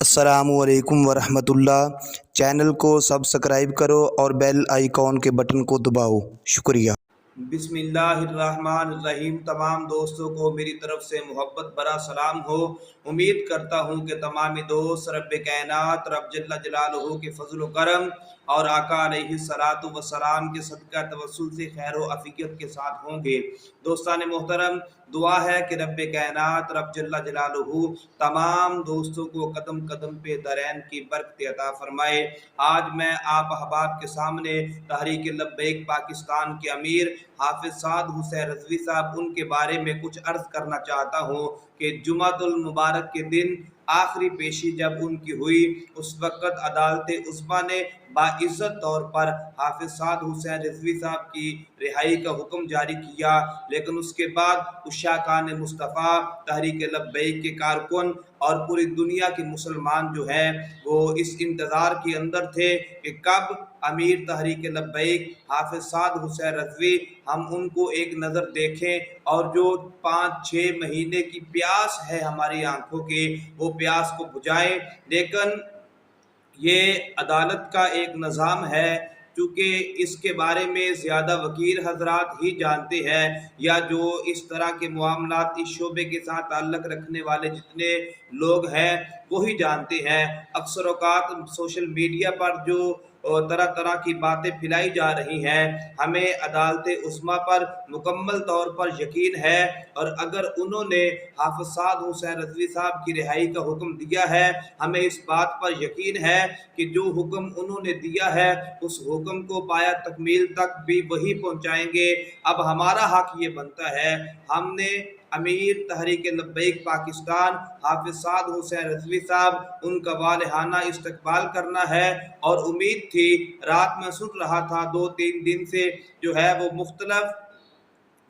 السلام علیکم ورحمۃ اللہ۔ چینل کو سبسکرائب کرو اور بیل آئیکن کے بٹن کو دباؤ۔ شکریہ۔ بسم اللہ الرحمن الرحیم۔ تمام دوستوں کو میری طرف سے محبت بھرا سلام ہو۔ امید کرتا ہوں کہ تمام دوست رب کائنات رب جل جلالہ کے فضل و کرم اور آقا علیہ الصلوۃ والسلام کے صدقہ توسل سے خیر و عافیت کے ساتھ ہوں گے۔ دوستان محترم، دعا ہے کہ رب کائنات رب جل جلالہ تمام دوستوں کو قدم قدم پہ درین کی برکت عطا فرمائے۔ آج میں آپ احباب کے سامنے تحریک لبیک پاکستان کے امیر حافظ سعد حسین رضوی صاحب ان کے بارے میں کچھ عرض کرنا چاہتا ہوں کہ جمعۃ المبارک کے دن آخری پیشی جب ان کی ہوئی، اس وقت عدالت عظمیٰ نے باعزت طور پر حافظ سعد حسین رضوی صاحب کی رہائی کا حکم جاری کیا، لیکن اس کے بعد عشاقان مصطفیٰ، تحریک لبیک کے کارکن اور پوری دنیا کے مسلمان جو ہیں وہ اس انتظار کے اندر تھے کہ کب امیر تحریک لبیک حافظ سعد حسین رضوی ہم ان کو ایک نظر دیکھیں اور جو 5-6 مہینے کی پیاس ہے ہماری آنکھوں کے وہ پیاس کو بجھائیں۔ لیکن یہ عدالت کا ایک نظام ہے، چونکہ اس کے بارے میں زیادہ وکیل حضرات ہی جانتے ہیں یا جو اس طرح کے معاملات اس شعبے کے ساتھ تعلق رکھنے والے جتنے لوگ ہیں وہی جانتے ہیں۔ اکثر اوقات سوشل میڈیا پر جو طرح طرح کی باتیں پھیلائی جا رہی ہیں، ہمیں عدالت عظمیٰ پر مکمل طور پر یقین ہے، اور اگر انہوں نے حافظ سعد حسین رضوی صاحب کی رہائی کا حکم دیا ہے، ہمیں اس بات پر یقین ہے کہ جو حکم انہوں نے دیا ہے اس حکم کو پایا تکمیل تک بھی وہی پہنچائیں گے۔ اب ہمارا حق یہ بنتا ہے، ہم نے امیر تحریک لبیک پاکستان حافظ سعد حسین رضوی صاحب ان کا والہانہ استقبال کرنا ہے، اور امید تھی، رات میں سن رہا تھا 2-3 دن سے جو ہے وہ مختلف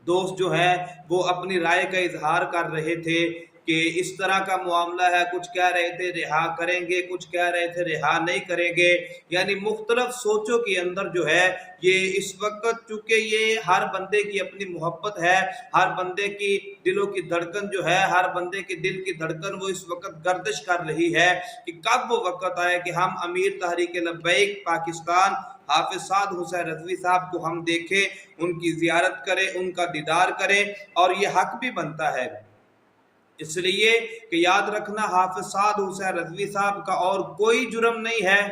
دوست جو ہے وہ اپنی رائے کا اظہار کر رہے تھے کہ اس طرح کا معاملہ ہے، کچھ کہہ رہے تھے رہا کریں گے، کچھ کہہ رہے تھے رہا نہیں کریں گے، یعنی مختلف سوچوں کے اندر جو ہے یہ اس وقت، چونکہ یہ ہر بندے کی اپنی محبت ہے، ہر بندے کی دلوں کی دھڑکن جو ہے، ہر بندے کے دل کی دھڑکن وہ اس وقت گردش کر رہی ہے کہ کب وہ وقت آئے کہ ہم امیر تحریک لبیک پاکستان حافظ سعد حسین رضوی صاحب کو ہم دیکھیں، ان کی زیارت کریں، ان کا دیدار کریں، اور یہ حق بھی بنتا ہے، اس لیے کہ یاد رکھنا حافظ سعد حسین رضوی صاحب کا اور کوئی جرم نہیں ہے،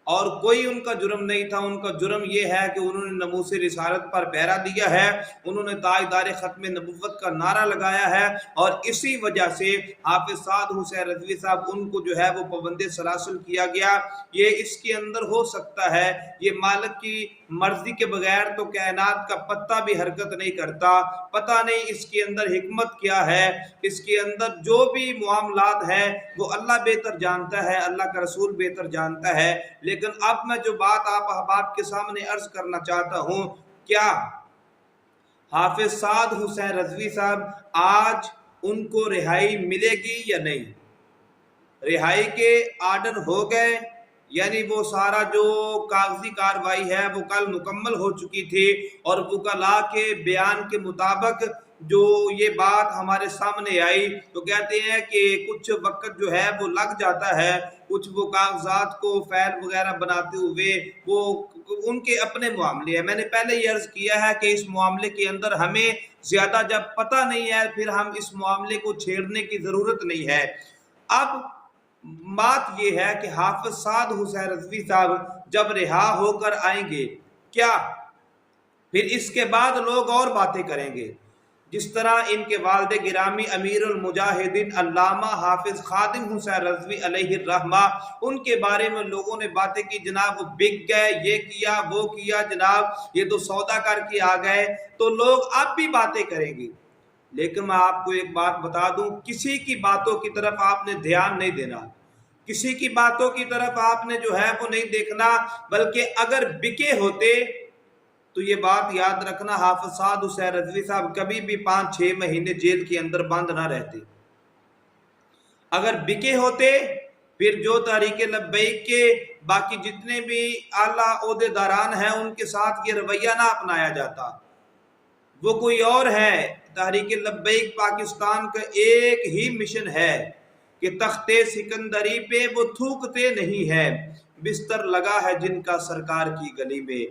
اور کوئی ان کا جرم نہیں تھا۔ ان کا جرم یہ ہے کہ انہوں نے ناموس رسالت پر پہرا دیا ہے، انہوں نے تاجدار ختم نبوت کا نعرہ لگایا ہے، اور اسی وجہ سے حافظ سعد حسین رضوی صاحب ان کو جو ہے وہ پابند سلاسل کیا گیا۔ یہ اس کے اندر ہو سکتا ہے، یہ مالک کی مرضی کے بغیر تو کائنات کا پتہ بھی حرکت نہیں کرتا، پتہ نہیں اس کے اندر حکمت کیا ہے، اس کے اندر جو بھی معاملات ہیں وہ اللہ بہتر جانتا ہے، اللہ کا رسول بہتر جانتا ہے۔ لیکن اب میں جو بات آپ احباب کے سامنے عرض کرنا چاہتا ہوں، کیا حافظ سعد حسین رضوی صاحب آج ان کو رہائی ملے گی یا نہیں؟ رہائی کے آرڈر ہو گئے، یعنی وہ سارا جو کاغذی کاروائی ہے وہ کل مکمل ہو چکی تھی، اور وکلاء کے بیان کے مطابق جو یہ بات ہمارے سامنے آئی تو کہتے ہیں کہ کچھ وقت جو ہے وہ لگ جاتا ہے، کچھ وہ کاغذات کو فائل وغیرہ بناتے ہوئے، وہ ان کے اپنے معاملے ہیں۔ میں نے پہلے یہ عرض کیا ہے کہ اس معاملے کے اندر ہمیں زیادہ جب پتہ نہیں ہے پھر ہم اس معاملے کو چھیڑنے کی ضرورت نہیں ہے۔ اب بات یہ ہے کہ حافظ سعد حسین رضوی صاحب جب رہا ہو کر آئیں گے، کیا پھر اس کے بعد لوگ اور باتیں کریں گے؟ جس طرح ان کے والد گرامی امیر المجاہدین علامہ حافظ خادم حسین رضوی علیہ الرحمہ، ان کے بارے میں لوگوں نے باتیں کی، جناب وہ بک گئے، یہ کیا وہ کیا، جناب یہ تو سودا کر کے آ گئے، تو لوگ اب بھی باتیں کریں گے۔ لیکن میں آپ کو ایک بات بتا دوں، کسی کی باتوں کی طرف آپ نے دھیان نہیں دینا، کسی کی باتوں کی طرف آپ نے جو ہے وہ نہیں دیکھنا، بلکہ اگر بکے ہوتے تو یہ بات یاد رکھنا حافظ سعد حسین رضوی صاحب کبھی بھی 5-6 مہینے جیل کے اندر بند نہ رہتے۔ اگر بکے ہوتے پھر جو تحریک لبیک کے باقی جتنے بھی اعلیٰ عہدیداران ہیں ان کے ساتھ یہ رویہ نہ اپنایا جاتا، وہ کوئی اور ہے۔ تحریک لبیک پاکستان کا ایک ہی مشن ہے کہ تختے سکندری پہ وہ تھوکتے نہیں ہیں، بستر لگا ہے جن کا سرکار کی گلی میں۔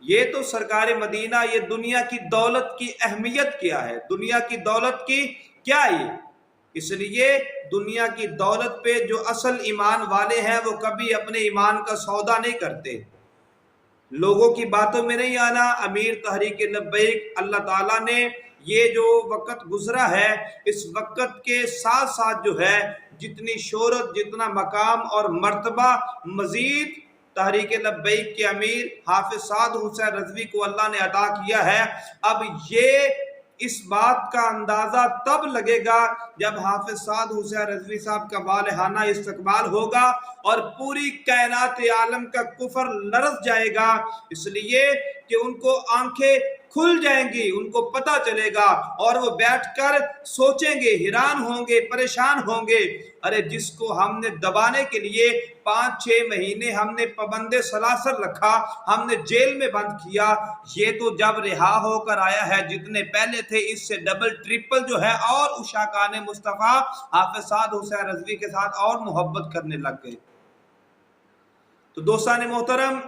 یہ تو سرکار مدینہ، یہ دنیا کی دولت کی اہمیت کیا ہے، دنیا کی دولت کی کیا ہے۔ اس لیے دنیا کی دولت پہ جو اصل ایمان والے ہیں وہ کبھی اپنے ایمان کا سودا نہیں کرتے، لوگوں کی باتوں میں نہیں آنا۔ امیر تحریک لبیک، اللہ تعالیٰ نے یہ جو وقت گزرا ہے، اس وقت کے ساتھ ساتھ جو ہے جتنی شہرت، جتنا مقام اور مرتبہ مزید تحریک لبیک کے امیر حافظ سعد حسین رضوی کو اللہ نے عطا کیا ہے، اب یہ اس بات کا اندازہ تب لگے گا جب حافظ سعد حسین رضوی صاحب کا والہانہ استقبال ہوگا اور پوری کائنات عالم کا کفر لرز جائے گا، اس لیے کہ ان کو آنکھیں کھل جائیں گی، ان کو پتہ چلے گا اور وہ بیٹھ کر سوچیں گے، حیران ہوں گے، پریشان ہوں گے، ارے جس کو ہم نے دبانے کے لیے 5-6 مہینے ہم نے پابند سلاسل رکھا، ہم نے جیل میں بند کیا، یہ تو جب رہا ہو کر آیا ہے، جتنے پہلے تھے اس سے ڈبل ٹرپل جو ہے اور عشاقان مصطفیٰ حافظ سعد حسین رضوی کے ساتھ اور محبت کرنے لگ گئے۔ تو دوستان محترم،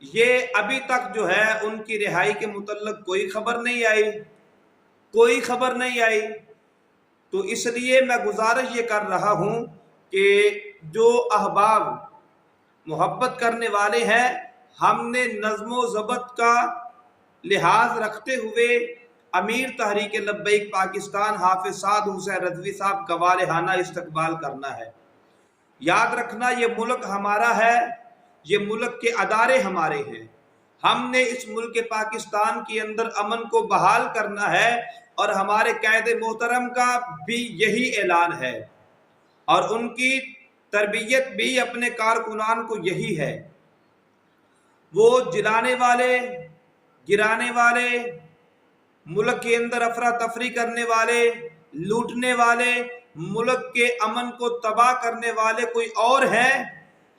یہ ابھی تک جو ہے ان کی رہائی کے متعلق کوئی خبر نہیں آئی، کوئی خبر نہیں آئی۔ تو اس لیے میں گزارش یہ کر رہا ہوں کہ جو احباب محبت کرنے والے ہیں، ہم نے نظم و ضبط کا لحاظ رکھتے ہوئے امیر تحریک لبیک پاکستان حافظ سعد حسین رضوی صاحب کا والہانہ استقبال کرنا ہے۔ یاد رکھنا یہ ملک ہمارا ہے، یہ ملک کے ادارے ہمارے ہیں، ہم نے اس ملک پاکستان کے اندر امن کو بحال کرنا ہے، اور ہمارے قائد محترم کا بھی یہی اعلان ہے، اور ان کی تربیت بھی اپنے کارکنان کو یہی ہے۔ وہ جلانے والے، گرانے والے، ملک کے اندر افراتفری کرنے والے، لوٹنے والے، ملک کے امن کو تباہ کرنے والے کوئی اور ہیں؟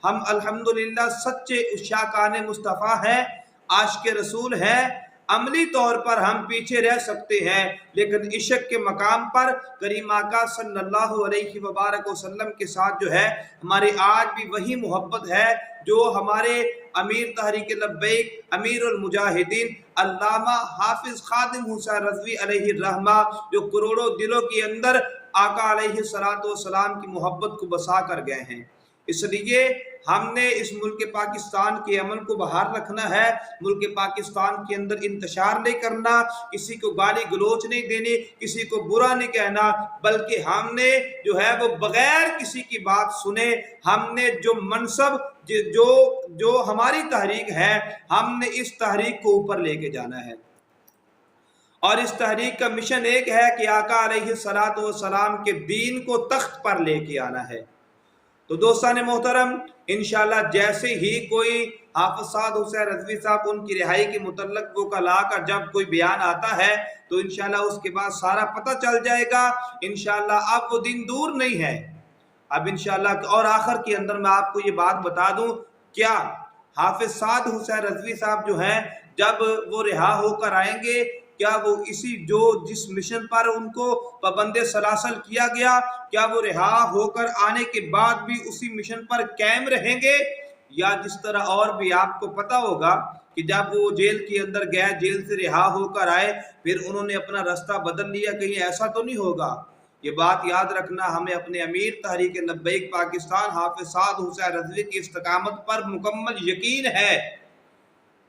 ہم الحمدللہ سچے عشاقان مصطفیٰ ہیں، عاشق رسول ہیں۔ عملی طور پر ہم پیچھے رہ سکتے ہیں، لیکن عشق کے مقام پر کریم آقا صلی اللہ علیہ وبارک وسلم کے ساتھ جو ہے ہماری آج بھی وہی محبت ہے جو ہمارے امیر تحریک لبیک، امیر المجاہدین علامہ حافظ خادم حسین رضوی علیہ الرحمہ، جو کروڑوں دلوں کے اندر آقا علیہ السلام کی محبت کو بسا کر گئے ہیں۔ اس لیے ہم نے اس ملک پاکستان کے امن کو بحال رکھنا ہے، ملک پاکستان کے اندر انتشار نہیں کرنا، کسی کو گالی گلوچ نہیں دینی، کسی کو برا نہیں کہنا، بلکہ ہم نے جو ہے وہ بغیر کسی کی بات سنے، ہم نے جو منصب جو ہماری تحریک ہے، ہم نے اس تحریک کو اوپر لے کے جانا ہے، اور اس تحریک کا مشن ایک ہے کہ آقا علیہ السلام کے دین کو تخت پر لے کے آنا ہے۔ تو دوستان محترم، انشاءاللہ جیسے ہی کوئی حافظ سعد حسین رضوی صاحب ان کی رہائی کے متعلق وہ کل آ کر جب کوئی بیان آتا ہے تو انشاءاللہ اس کے بعد سارا پتہ چل جائے گا۔ انشاءاللہ اب وہ دن دور نہیں ہے، اب انشاءاللہ۔ اور آخر کے اندر میں آپ کو یہ بات بتا دوں، کیا حافظ سعد حسین رضوی صاحب جو ہیں جب وہ رہا ہو کر آئیں گے، کیا وہ اسی جس مشن پر ان کو پابند سلاسل کیا گیا، کیا وہ رہا ہو کر آنے کے بعد بھی اسی مشن پر قائم رہیں گے، یا جس طرح اور بھی آپ کو پتہ ہوگا کہ جب وہ جیل کے اندر گئے، جیل سے رہا ہو کر آئے، پھر انہوں نے اپنا راستہ بدل لیا، کہیں ایسا تو نہیں ہوگا؟ یہ بات یاد رکھنا، ہمیں اپنے امیر تحریک لبیک پاکستان حافظ سعد حسین رضوی کی استقامت پر مکمل یقین ہے۔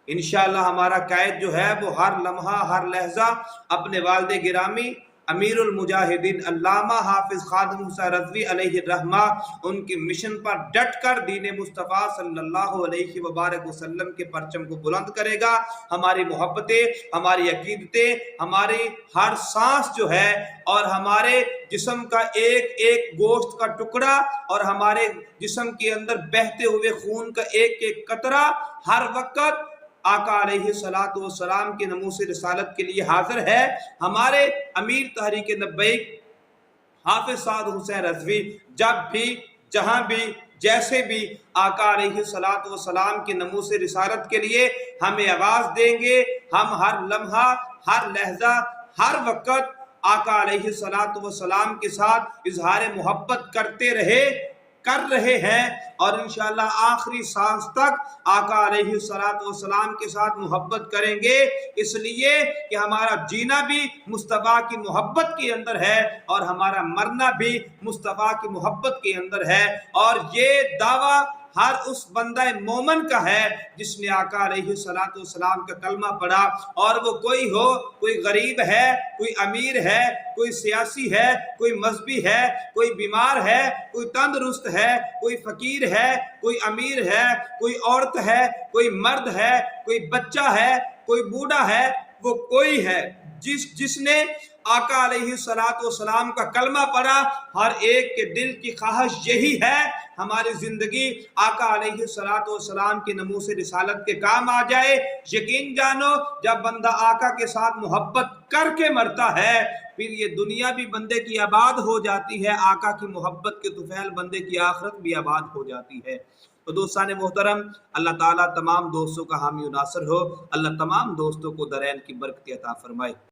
انشاءاللہ ہمارا قائد جو ہے وہ ہر لمحہ، ہر لحظہ اپنے والد گرامی امیر المجاہدین علامہ حافظ خادم حسین رضوی علیہ الرحمہ ان کے مشن پر ڈٹ کر دین مصطفیٰ صلی اللہ علیہ وبارک وسلم کے پرچم کو بلند کرے گا۔ ہماری محبتیں، ہماری عقیدتیں، ہماری ہر سانس جو ہے، اور ہمارے جسم کا ایک ایک گوشت کا ٹکڑا، اور ہمارے جسم کے اندر بہتے ہوئے خون کا ایک ایک قطرہ ہر وقت آقا علیہ السلام کے ناموس رسالت کے لیے حاضر ہے۔ ہمارے امیر تحریک لبیک حافظ سعد حسین رضوی جب بھی، جہاں بھی، جیسے بھی آقا علیہ السلام کے ناموس رسالت کے لیے ہمیں آواز دیں گے، ہم ہر لمحہ، ہر لحظہ، ہر وقت آقا علیہ السلام کے ساتھ اظہار محبت کر رہے ہیں اور انشاءاللہ آخری سانس تک آقا علیہ السلام کے ساتھ محبت کریں گے، اس لیے کہ ہمارا جینا بھی مصطفیٰ کی محبت کے اندر ہے اور ہمارا مرنا بھی مصطفیٰ کی محبت کے اندر ہے۔ اور یہ دعویٰ ہر اس بندہ مومن کا ہے جس نے آقا علیہ السلام کا کلمہ پڑھا، اور وہ کوئی ہو، کوئی غریب ہے، کوئی امیر ہے، کوئی سیاسی ہے، کوئی مذہبی ہے، کوئی بیمار ہے، کوئی تندرست ہے، کوئی فقیر ہے، کوئی امیر ہے، کوئی عورت ہے، کوئی مرد ہے، کوئی بچہ ہے، کوئی بوڑھا ہے، وہ کوئی ہے جس نے آقا علیہ السلام کا کلمہ پڑھا، ہر ایک کے دل کی خواہش یہی ہے ہماری زندگی آقا علیہ السلام کے ناموس رسالت کے کام آ جائے۔ یقین جانو جب بندہ آقا کے ساتھ محبت کر کے مرتا ہے پھر یہ دنیا بھی بندے کی آباد ہو جاتی ہے، آقا کی محبت کے طفیل بندے کی آخرت بھی آباد ہو جاتی ہے۔ تو دوستان محترم، اللہ تعالیٰ تمام دوستوں کا حامی و ناصر ہو، اللہ تمام دوستوں کو درین کی برکت عطا فرمائے۔